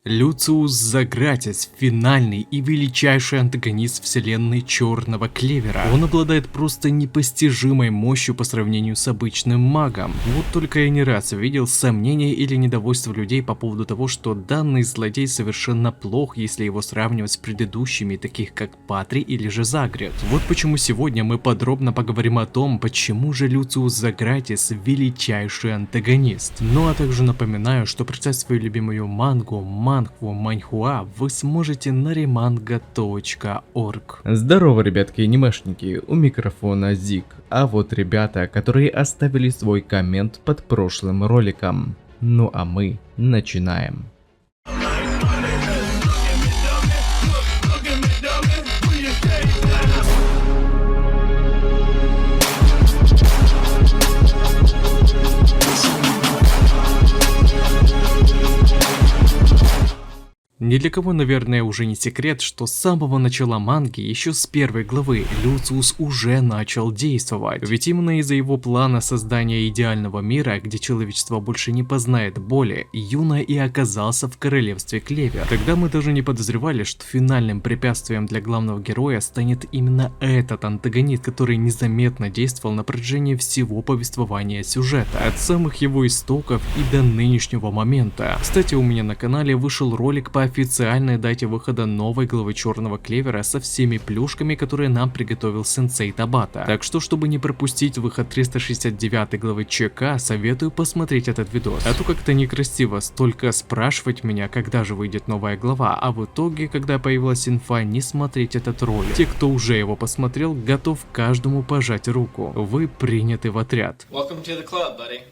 Люциус Загратис – финальный и величайший антагонист вселенной Черного Клевера. Он обладает просто непостижимой мощью по сравнению с обычным магом. Вот только я не раз видел сомнения или недовольство людей по поводу того, что данный злодей совершенно плох, если его сравнивать с предыдущими, таких как Патри или же Загрет. Вот почему сегодня мы подробно поговорим о том, почему же Люциус Загратис – величайший антагонист. Ну а также напоминаю, что прочитать свою любимую мангу, манхва, вы сможете на remanga.org. Здорово, ребятки и анимешники, у микрофона Зик, а вот ребята, которые оставили свой коммент под прошлым роликом. Ну а мы начинаем. Ни для кого, наверное, уже не секрет, что с самого начала манги, еще с первой главы, Люциус уже начал действовать. Ведь именно из-за его плана создания идеального мира, где человечество больше не познает боли, Юна и оказался в королевстве Клевер. Тогда мы даже не подозревали, что финальным препятствием для главного героя станет именно этот антагонист, который незаметно действовал на протяжении всего повествования сюжета, от самых его истоков и до нынешнего момента. Кстати, у меня на канале вышел ролик по официальной дате выхода новой главы Черного Клевера со всеми плюшками, которые нам приготовил сенсей Табата. Так что, чтобы не пропустить выход 369 главы ЧК, советую посмотреть этот видос. А то как-то некрасиво столько спрашивать меня, когда же выйдет новая глава, а в итоге, когда появилась инфа, не смотреть этот ролик. Те, кто уже его посмотрел, готов каждому пожать руку. Вы приняты в отряд. Welcome to the club, buddy.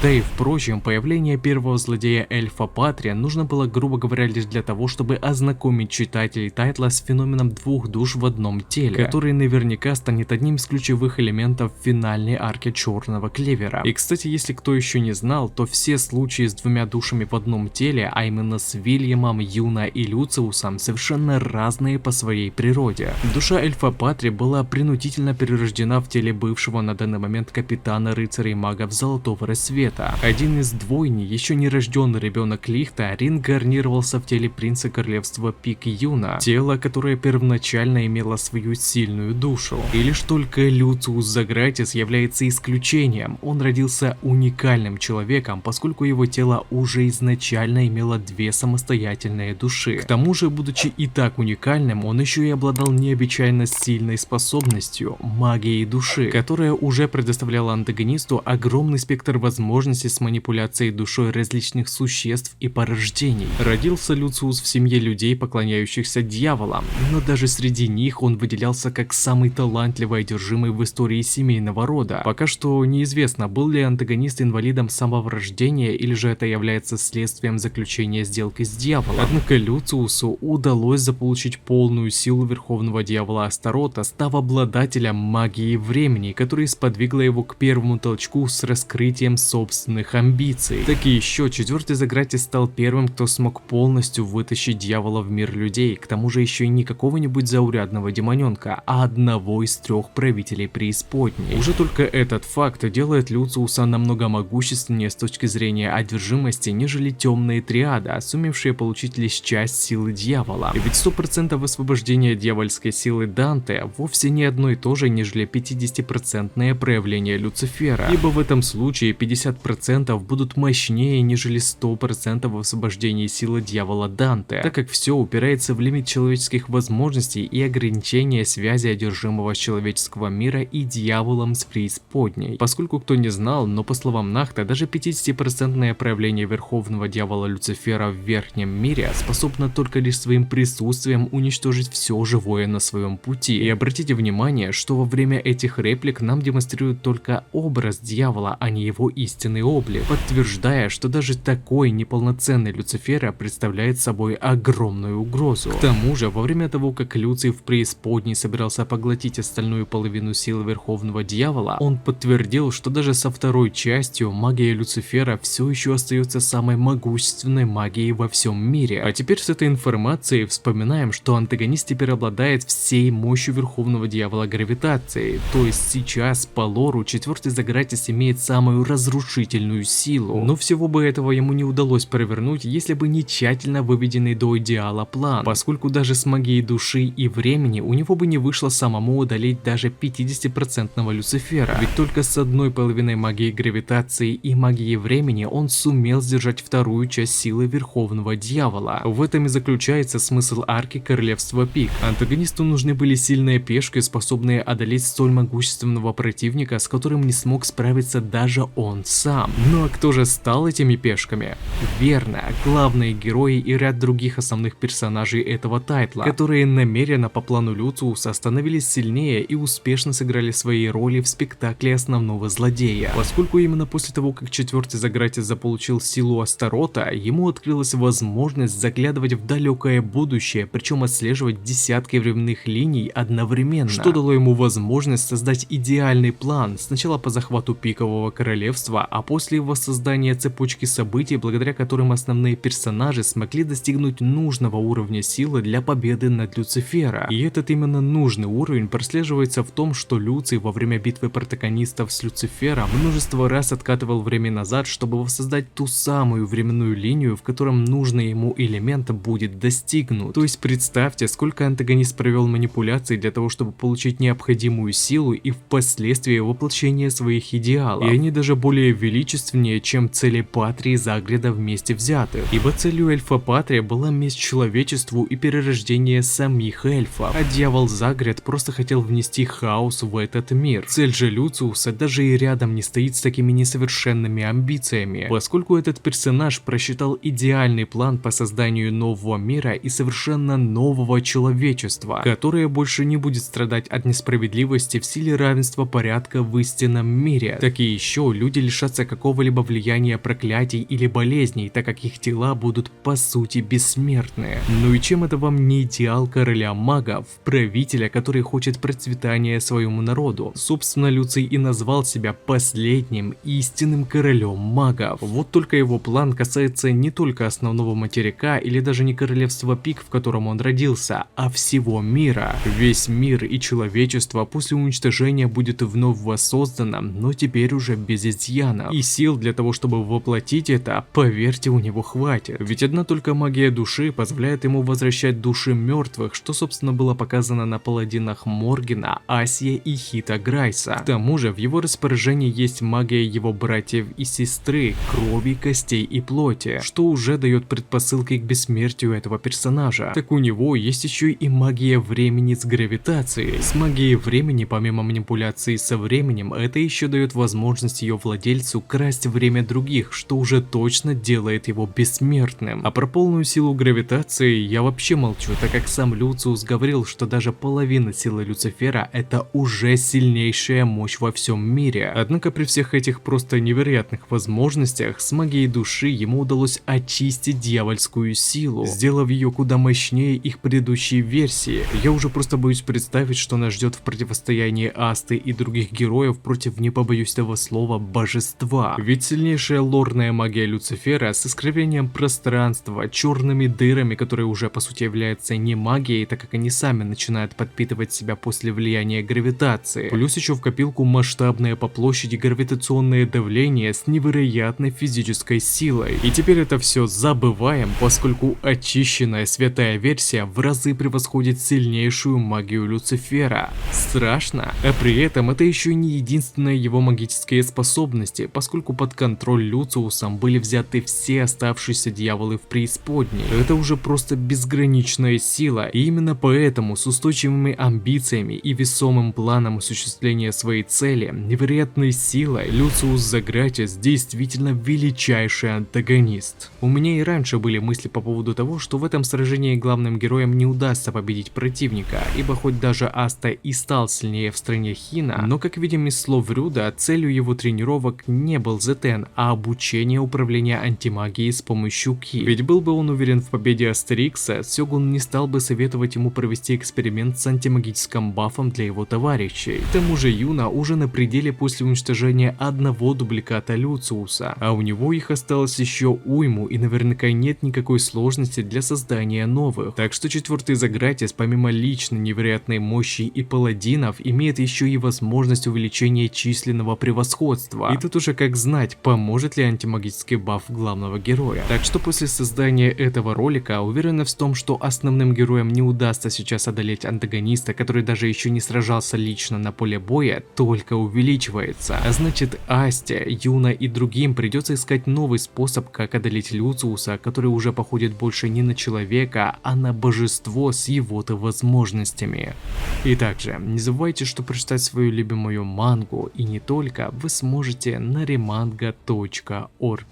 Да и впрочем, появление первого злодея эльфа Патрия нужно было, грубо говоря, лишь для того, чтобы ознакомить читателей тайтла с феноменом двух душ в одном теле, который наверняка станет одним из ключевых элементов финальной арки Черного Клевера. И кстати, если кто еще не знал, то все случаи с двумя душами в одном теле, а именно с Вильямом, Юна и Люциусом, совершенно разные по своей природе. Душа эльфа Патрия была принудительно перерождена в теле бывшего на данный момент капитана рыцарей магов Золотого Рассвета. Один из двойни, еще не рожденный ребенок Лихта, реинкарнировался в теле принца королевства Пик Юна, тело, которое первоначально имело свою сильную душу. И лишь только Люциус Загратис является исключением. Он родился уникальным человеком, поскольку его тело уже изначально имело две самостоятельные души. К тому же, будучи и так уникальным, он еще и обладал необычайно сильной способностью – магией души, которая уже предоставляла антагонисту огромный спектр возможностей с манипуляцией душой различных существ и порождений. Родился Люциус в семье людей, поклоняющихся дьяволам, но даже среди них он выделялся как самый талантливый одержимый в истории семейного рода. Пока что неизвестно, был ли антагонист инвалидом с самого рождения или же это является следствием заключения сделки с дьяволом. Однако Люциусу удалось заполучить полную силу верховного дьявола Астарота, став обладателем магии времени, которая сподвигла его к первому толчку с раскрытием собственных амбиций. Так и еще четвертый Загратис стал первым, кто смог полностью вытащить дьявола в мир людей, к тому же еще и не какого-нибудь заурядного демоненка, а одного из трех правителей преисподней. Уже только этот факт делает Люциуса намного могущественнее с точки зрения одержимости, нежели темные триады, сумевшие получить лишь часть силы дьявола. И ведь 100% освобождения дьявольской силы Данте вовсе не одно и то же, нежели 50% проявление Люцифера, ибо в этом случае 50% будут мощнее, нежели 100% в освобождении силы дьявола Данте, так как все упирается в лимит человеческих возможностей и ограничение связи одержимого с человеческого мира и дьяволом с преисподней. Поскольку кто не знал, но по словам Нахта, даже 50% проявление верховного дьявола Люцифера в верхнем мире способно только лишь своим присутствием уничтожить все живое на своем пути. И обратите внимание, что во время этих реплик нам демонстрируют только образ дьявола, а не его истинный облик, подтверждая, что даже такой неполноценный Люцифера представляет собой огромную угрозу. К тому же, во время того, как Люций в преисподней собирался поглотить остальную половину силы Верховного Дьявола, он подтвердил, что даже со второй частью магия Люцифера все еще остается самой могущественной магией во всем мире. А теперь с этой информацией вспоминаем, что антагонист теперь обладает всей мощью Верховного Дьявола гравитации, то есть сейчас по лору четвертый Загратис имеет самую разрушительную разрушительную силу. Но всего бы этого ему не удалось провернуть, если бы не тщательно выведенный до идеала план, поскольку даже с магией души и времени у него бы не вышло самому одолеть даже 50% Люцифера, ведь только с одной половиной магии гравитации и магии времени он сумел сдержать вторую часть силы Верховного Дьявола. В этом и заключается смысл арки Королевства Пик. Антагонисту нужны были сильные пешки, способные одолеть столь могущественного противника, с которым не смог справиться даже он сам. Ну а кто же стал этими пешками? Верно, главные герои и ряд других основных персонажей этого тайтла, которые намеренно по плану Люциуса становились сильнее и успешно сыграли свои роли в спектакле основного злодея. Поскольку именно после того, как четвертый Загратис заполучил силу Астарота, ему открылась возможность заглядывать в далекое будущее, причем отслеживать десятки временных линий одновременно, что дало ему возможность создать идеальный план, сначала по захвату Пикового Королевства, а после его создания цепочки событий, благодаря которым основные персонажи смогли достигнуть нужного уровня силы для победы над Люцифера. И этот именно нужный уровень прослеживается в том, что Люций во время битвы протагонистов с Люцифером множество раз откатывал время назад, чтобы воссоздать ту самую временную линию, в котором нужный ему элемент будет достигнут. То есть представьте, сколько антагонист провел манипуляций для того, чтобы получить необходимую силу и впоследствии воплощение своих идеалов. И они даже более величественнее, чем цели Патрии и Загреда вместе взятых. Ибо целью эльфа Патрия была месть человечеству и перерождение самих эльфов, а дьявол Загред просто хотел внести хаос в этот мир. Цель же Люциуса даже и рядом не стоит с такими несовершенными амбициями, поскольку этот персонаж просчитал идеальный план по созданию нового мира и совершенно нового человечества, которое больше не будет страдать от несправедливости в силе равенства порядка в истинном мире. Так и еще люди лишатся какого-либо влияния проклятий или болезней, так как их тела будут по сути бессмертны. Ну и чем это вам не идеал короля магов, правителя, который хочет процветания своему народу? Собственно, Люций и назвал себя последним истинным королем магов. Вот только его план касается не только основного материка или даже не королевства Пик, в котором он родился, а всего мира. Весь мир и человечество после уничтожения будет вновь воссоздано, но теперь уже без изъянов. И сил для того, чтобы воплотить это, поверьте, у него хватит. Ведь одна только магия души позволяет ему возвращать души мертвых, что собственно было показано на паладинах Моргена, Асия и Хита Грайса. К тому же в его распоряжении есть магия его братьев и сестры, крови, костей и плоти, что уже дает предпосылки к бессмертию этого персонажа. Так у него есть еще и магия времени с гравитацией. С магией времени, помимо манипуляции со временем, это еще дает возможность ее владельцу красть время других, что уже точно делает его бессмертным. А про полную силу гравитации я вообще молчу, так как сам Люциус говорил, что даже половина силы Люцифера это уже сильнейшая мощь во всем мире. Однако при всех этих просто невероятных возможностях с магией души ему удалось очистить дьявольскую силу, сделав ее куда мощнее их предыдущей версии. Я уже просто боюсь представить, что нас ждет в противостоянии Асты и других героев против, не побоюсь этого слова, божества. Ведь сильнейшая лорная магия Люцифера с искривлением пространства, черными дырами, которые уже по сути являются не магией, так как они сами начинают подпитывать себя после влияния гравитации. Плюс еще в копилку масштабное по площади гравитационное давление с невероятной физической силой. И теперь это все забываем, поскольку очищенная святая версия в разы превосходит сильнейшую магию Люцифера. Страшно? А при этом это еще не единственные его магические способности, поскольку под контроль Люциусом были взяты все оставшиеся дьяволы в преисподней. Это уже просто безграничная сила, и именно поэтому с устойчивыми амбициями и весомым планом осуществления своей цели, невероятной силой, Люциус Загратис действительно величайший антагонист. У меня и раньше были мысли по поводу того, что в этом сражении главным героям не удастся победить противника, ибо хоть даже Аста и стал сильнее в стране Хина, но как видим из слов Рюда, целью его тренировок не был Зетен, а обучение управления антимагией с помощью Ки. Ведь был бы он уверен в победе Астерикса, Сёгун не стал бы советовать ему провести эксперимент с антимагическим бафом для его товарищей. К тому же Юна уже на пределе после уничтожения одного дубликата Люциуса, а у него их осталось еще уйму, и наверняка нет никакой сложности для создания новых. Так что четвертый Загратис, помимо личной невероятной мощи и паладинов, имеет еще и возможность увеличения численного превосходства. И тут уже уже как знать, поможет ли антимагический баф главного героя. Так что после создания этого ролика уверены в том, что основным героям не удастся сейчас одолеть антагониста, который даже еще не сражался лично на поле боя, только увеличивается. А значит, Асте, Юна и другим придется искать новый способ, как одолеть Люциуса, который уже походит больше не на человека, а на божество с его-то возможностями. И также не забывайте, что прочитать свою любимую мангу и не только вы сможете на remanga.org.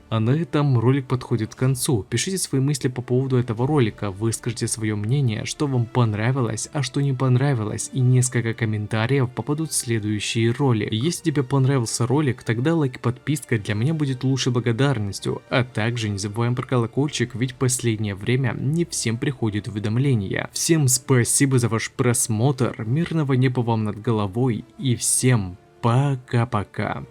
А на этом ролик подходит к концу. Пишите свои мысли по поводу этого ролика, выскажите свое мнение, что вам понравилось, а что не понравилось, и несколько комментариев попадут в следующие роли. Если тебе понравился ролик, тогда лайк и подписка для меня будет лучшей благодарностью, а также не забываем про колокольчик, ведь в последнее время не всем приходят уведомления. Всем спасибо за ваш просмотр, мирного неба вам над головой и всем пока-пока.